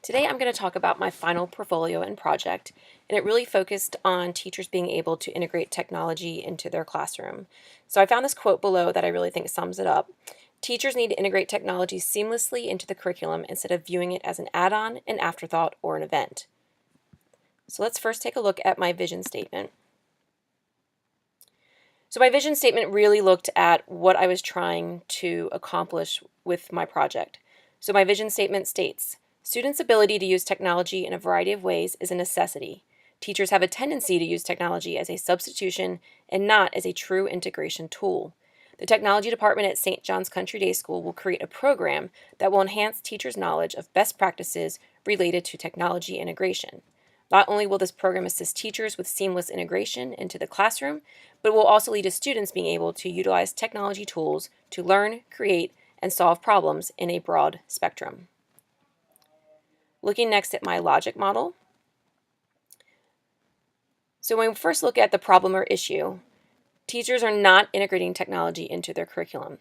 Today I'm going to talk about my final portfolio and project, and it really focused on teachers being able to integrate technology into their classroom. So I found this quote below that I really think sums it up. Teachers need to integrate technology seamlessly into the curriculum instead of viewing it as an add-on, an afterthought, or an event. So let's first take a look at my vision statement. So my vision statement really looked at what I was trying to accomplish with my project. So my vision statement states, students' ability to use technology in a variety of ways is a necessity. Teachers have a tendency to use technology as a substitution and not as a true integration tool. The technology department at St. John's Country Day School will create a program that will enhance teachers' knowledge of best practices related to technology integration. Not only will this program assist teachers with seamless integration into the classroom, but it will also lead to students being able to utilize technology tools to learn, create, and solve problems in a broad spectrum. Looking next at my logic model. So when we first look at the problem or issue, teachers are not integrating technology into their curriculum.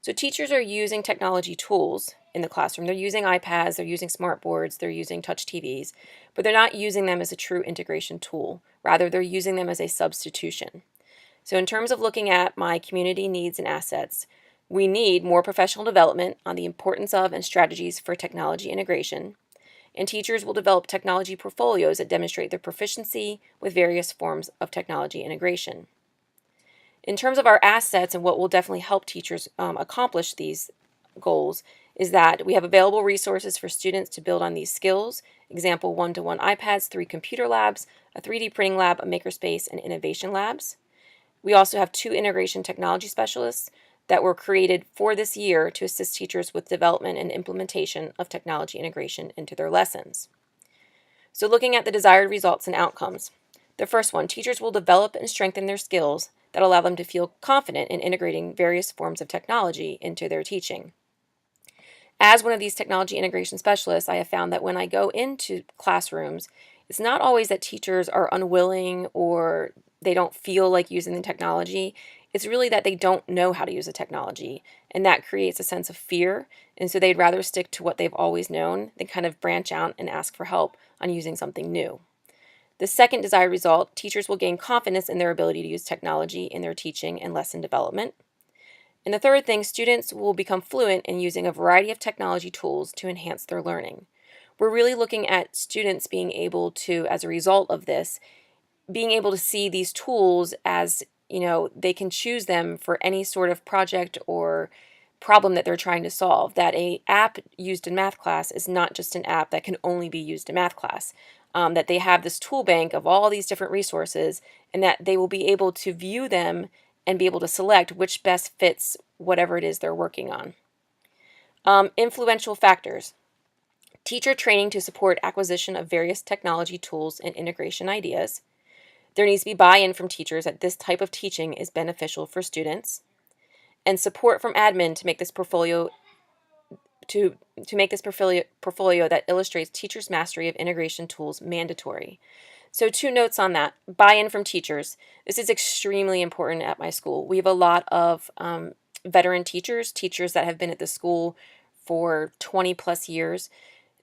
So teachers are using technology tools in the classroom. They're using iPads, they're using smart boards, they're using touch TVs, but they're not using them as a true integration tool. Rather, they're using them as a substitution. So in terms of looking at my community needs and assets, we need more professional development on the importance of and strategies for technology integration, and teachers will develop technology portfolios that demonstrate their proficiency with various forms of technology integration. In terms of our assets and what will definitely help teachers accomplish these goals is that we have available resources for students to build on these skills. Example, one-to-one iPads, 3 computer labs, a 3D printing lab, a makerspace, and innovation labs. We also have 2 integration technology specialists that were created for this year to assist teachers with development and implementation of technology integration into their lessons. So looking at the desired results and outcomes. The first one, teachers will develop and strengthen their skills that allow them to feel confident in integrating various forms of technology into their teaching. As one of these technology integration specialists, I have found that when I go into classrooms, it's not always that teachers are unwilling or they don't feel like using the technology. It's really that they don't know how to use the technology, and that creates a sense of fear, and so they'd rather stick to what they've always known than kind of branch out and ask for help on using something new. The second desired result, teachers will gain confidence in their ability to use technology in their teaching and lesson development. And the third thing, students will become fluent in using a variety of technology tools to enhance their learning. We're really looking at students being able to, as a result of this, being able to see these tools as, they can choose them for any sort of project or problem that they're trying to solve. That a app used in math class is not just an app that can only be used in math class. That they have this tool bank of all these different resources, and that they will be able to view them and be able to select which best fits whatever it is they're working on. Influential factors. Teacher training to support acquisition of various technology tools and integration ideas. There needs to be buy-in from teachers that this type of teaching is beneficial for students, and support from admin to make this portfolio that illustrates teachers' mastery of integration tools mandatory. So 2 notes on that. Buy-in from teachers. This is extremely important at my school. We have a lot of veteran teachers that have been at the school for 20 plus years.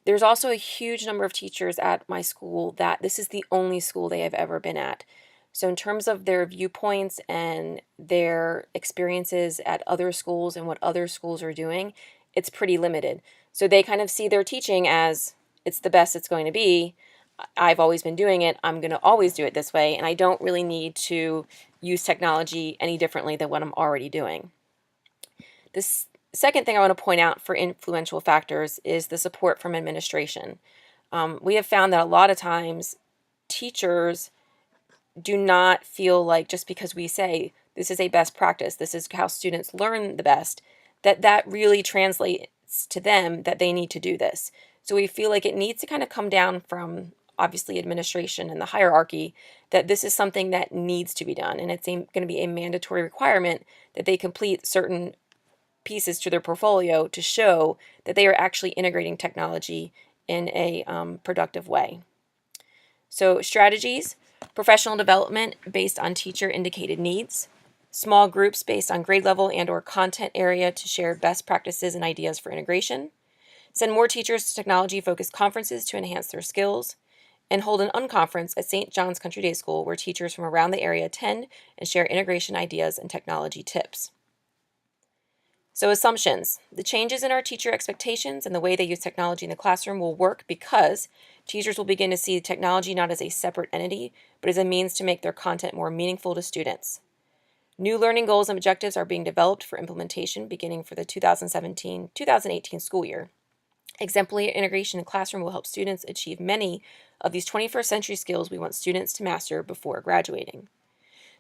There's also a huge number of teachers at my school that this is the only school they have ever been at. So in terms of their viewpoints and their experiences at other schools and what other schools are doing, it's pretty limited. So they kind of see their teaching as it's the best it's going to be. I've always been doing it. I'm going to always do it this way, and I don't really need to use technology any differently than what I'm already doing. This second thing I want to point out for influential factors is the support from administration. We have found that a lot of times teachers do not feel like just because we say this is a best practice, this is how students learn the best, that really translates to them that they need to do this. So we feel like it needs to kind of come down from obviously administration and the hierarchy that this is something that needs to be done, and it's going to be a mandatory requirement that they complete certain pieces to their portfolio to show that they are actually integrating technology in a productive way. So strategies, professional development based on teacher indicated needs, small groups based on grade level and or content area to share best practices and ideas for integration, send more teachers to technology-focused conferences to enhance their skills, and hold an unconference at St. John's Country Day School where teachers from around the area attend and share integration ideas and technology tips. So assumptions. The changes in our teacher expectations and the way they use technology in the classroom will work because teachers will begin to see technology not as a separate entity, but as a means to make their content more meaningful to students. New learning goals and objectives are being developed for implementation beginning for the 2017-2018 school year. Exemplary integration in the classroom will help students achieve many of these 21st century skills we want students to master before graduating.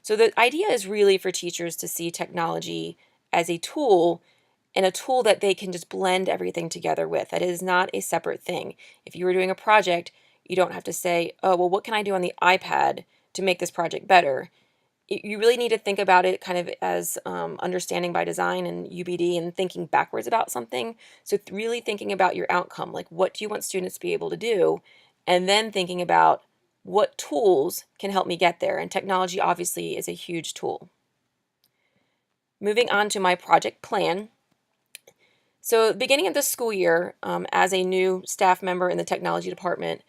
So the idea is really for teachers to see technology as a tool and a tool that they can just blend everything together with. That is not a separate thing. If you were doing a project, you don't have to say, oh, well, what can I do on the iPad to make this project better? You really need to think about it kind of as understanding by design and UBD and thinking backwards about something. So really thinking about your outcome, like what do you want students to be able to do? And then thinking about what tools can help me get there. And technology obviously is a huge tool. Moving on to my project plan. So beginning of the school year, as a new staff member in the technology department,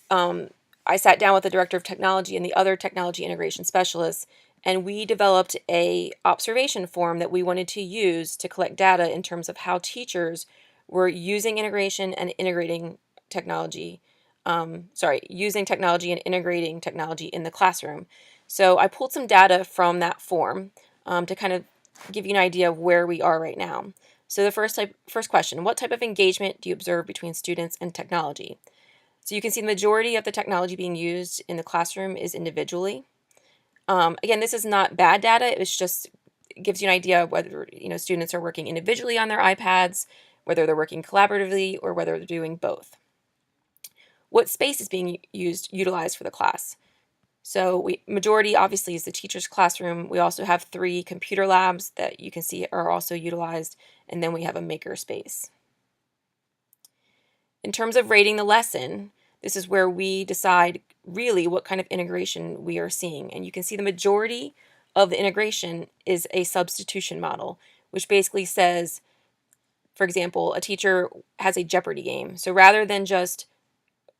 I sat down with the director of technology and the other technology integration specialists, and we developed a observation form that we wanted to use to collect data in terms of how teachers were using integration and integrating technology. Using technology and integrating technology in the classroom. So I pulled some data from that form to kind of give you an idea of where we are right now. So the first question, what type of engagement do you observe between students and technology? So you can see the majority of the technology being used in the classroom is individually. Again, this is not bad data. It gives you an idea of whether students are working individually on their iPads, whether they're working collaboratively, or whether they're doing both. What space is being utilized for the class? So majority obviously is the teacher's classroom. We also have 3 computer labs that you can see are also utilized, and then we have a maker space. In terms of rating the lesson, this is where we decide really what kind of integration we are seeing. And you can see the majority of the integration is a substitution model, which basically says, for example, a teacher has a Jeopardy game. So rather than just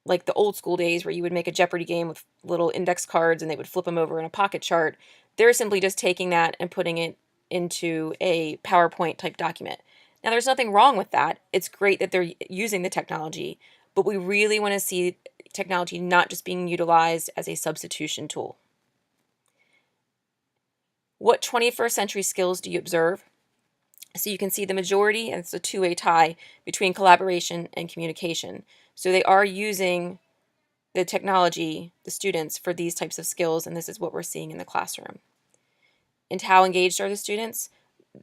like the old school days where you would make a Jeopardy game with little index cards and they would flip them over in a pocket chart, they're simply just taking that and putting it into a PowerPoint type document. Now, there's nothing wrong with that. It's great that they're using the technology, but we really want to see technology not just being utilized as a substitution tool. What 21st century skills do you observe? So you can see the majority, and it's a two-way tie between collaboration and communication. So they are using the technology, the students, for these types of skills, and this is what we're seeing in the classroom. And how engaged are the students?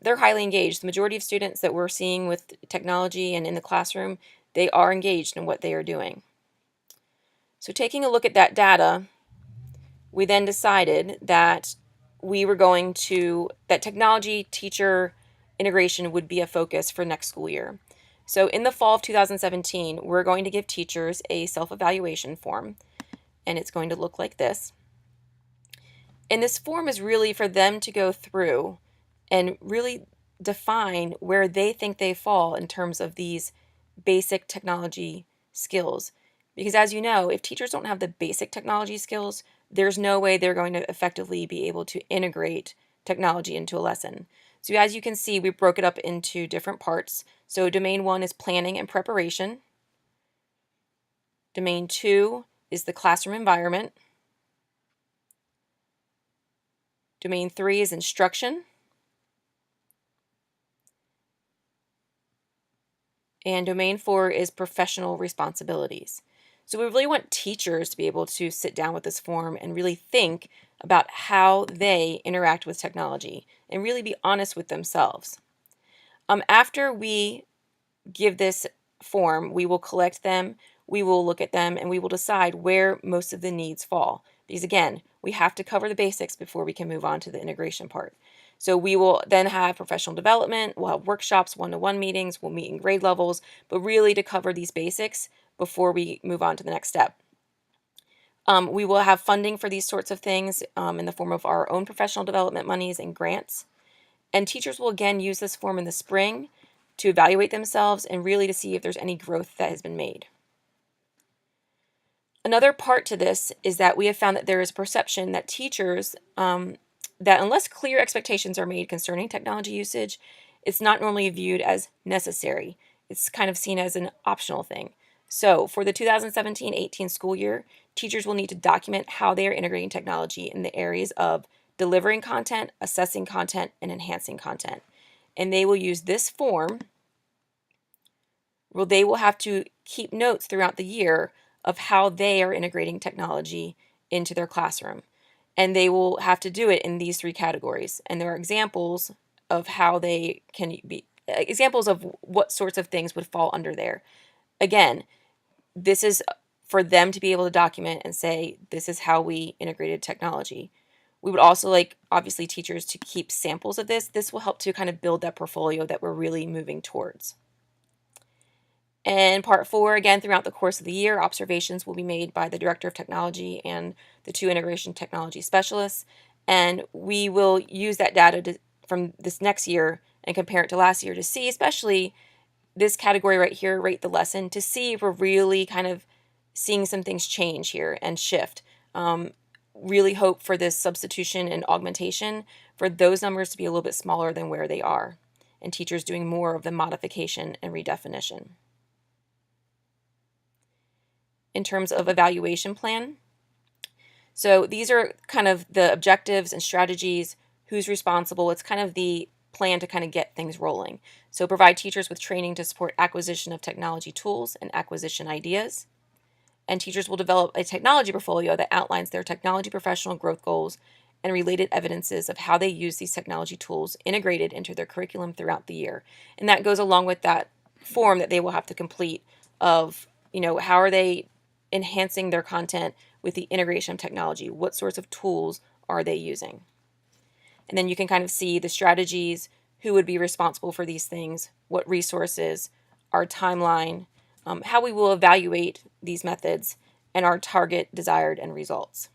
They're highly engaged. The majority of students that we're seeing with technology and in the classroom, they are engaged in what they are doing. So taking a look at that data, we then decided that that technology teacher integration would be a focus for next school year. So in the fall of 2017, we're going to give teachers a self-evaluation form, and it's going to look like this. And this form is really for them to go through and really define where they think they fall in terms of these basic technology skills. Because as you know, if teachers don't have the basic technology skills, there's no way they're going to effectively be able to integrate technology into a lesson. So as you can see, we broke it up into different parts. So domain 1 is planning and preparation. Domain 2 is the classroom environment. Domain 3 is instruction. And domain 4 is professional responsibilities. So we really want teachers to be able to sit down with this form and really think about how they interact with technology and really be honest with themselves. After we give this form, we will collect them, we will look at them, and we will decide where most of the needs fall. Because again, we have to cover the basics before we can move on to the integration part. So we will then have professional development, we'll have workshops, one-to-one meetings, we'll meet in grade levels, but really to cover these basics before we move on to the next step. We will have funding for these sorts of things in the form of our own professional development monies and grants. And teachers will again use this form in the spring to evaluate themselves and really to see if there's any growth that has been made. Another part to this is that we have found that there is a perception that teachers, that unless clear expectations are made concerning technology usage, it's not normally viewed as necessary. It's kind of seen as an optional thing. So for the 2017-18 school year, teachers will need to document how they are integrating technology in the areas of delivering content, assessing content, and enhancing content. And they will use this form. Well, they will have to keep notes throughout the year of how they are integrating technology into their classroom. And they will have to do it in these three categories. And there are examples of how they can be, examples of what sorts of things would fall under there. Again, this is for them to be able to document and say, this is how we integrated technology. We would also like, obviously, teachers to keep samples of this. This will help to kind of build that portfolio that we're really moving towards. And part 4, again, throughout the course of the year, observations will be made by the Director of Technology and the 2 integration technology specialists. And we will use that data from this next year and compare it to last year to see, especially this category right here, rate the lesson, to see if we're really kind of seeing some things change here and shift. Really hope for this substitution and augmentation for those numbers to be a little bit smaller than where they are, and teachers doing more of the modification and redefinition. In terms of evaluation plan, so these are kind of the objectives and strategies, who's responsible. It's kind of the plan to kind of get things rolling. So provide teachers with training to support acquisition of technology tools and acquisition ideas. And teachers will develop a technology portfolio that outlines their technology professional growth goals and related evidences of how they use these technology tools integrated into their curriculum throughout the year. And that goes along with that form that they will have to complete of, how are they enhancing their content with the integration of technology? What sorts of tools are they using? And then you can kind of see the strategies, who would be responsible for these things, what resources, our timeline, how we will evaluate these methods, and our target, desired, and results.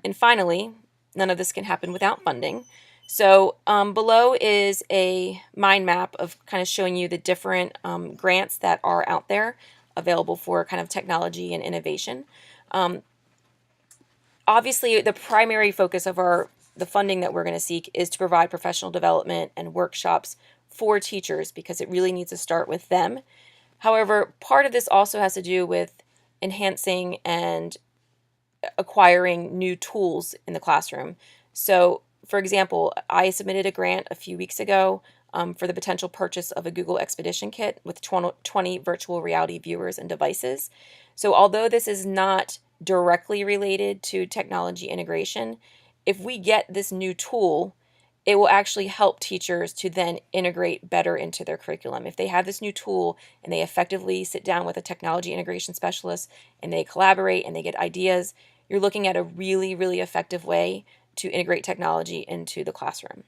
And finally, none of this can happen without funding. So below is a mind map of kind of showing you the different grants that are out there available for kind of technology and innovation. Obviously, the primary focus of the funding that we're going to seek is to provide professional development and workshops for teachers, because it really needs to start with them. However, part of this also has to do with enhancing and acquiring new tools in the classroom. So, for example, I submitted a grant a few weeks ago for the potential purchase of a Google Expedition kit with 20 virtual reality viewers and devices. So although this is not directly related to technology integration, if we get this new tool, it will actually help teachers to then integrate better into their curriculum. If they have this new tool and they effectively sit down with a technology integration specialist and they collaborate and they get ideas, you're looking at a really, really effective way to integrate technology into the classroom.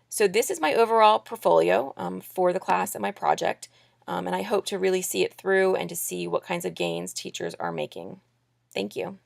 So this is my overall portfolio for the class and my project, and I hope to really see it through and to see what kinds of gains teachers are making. Thank you.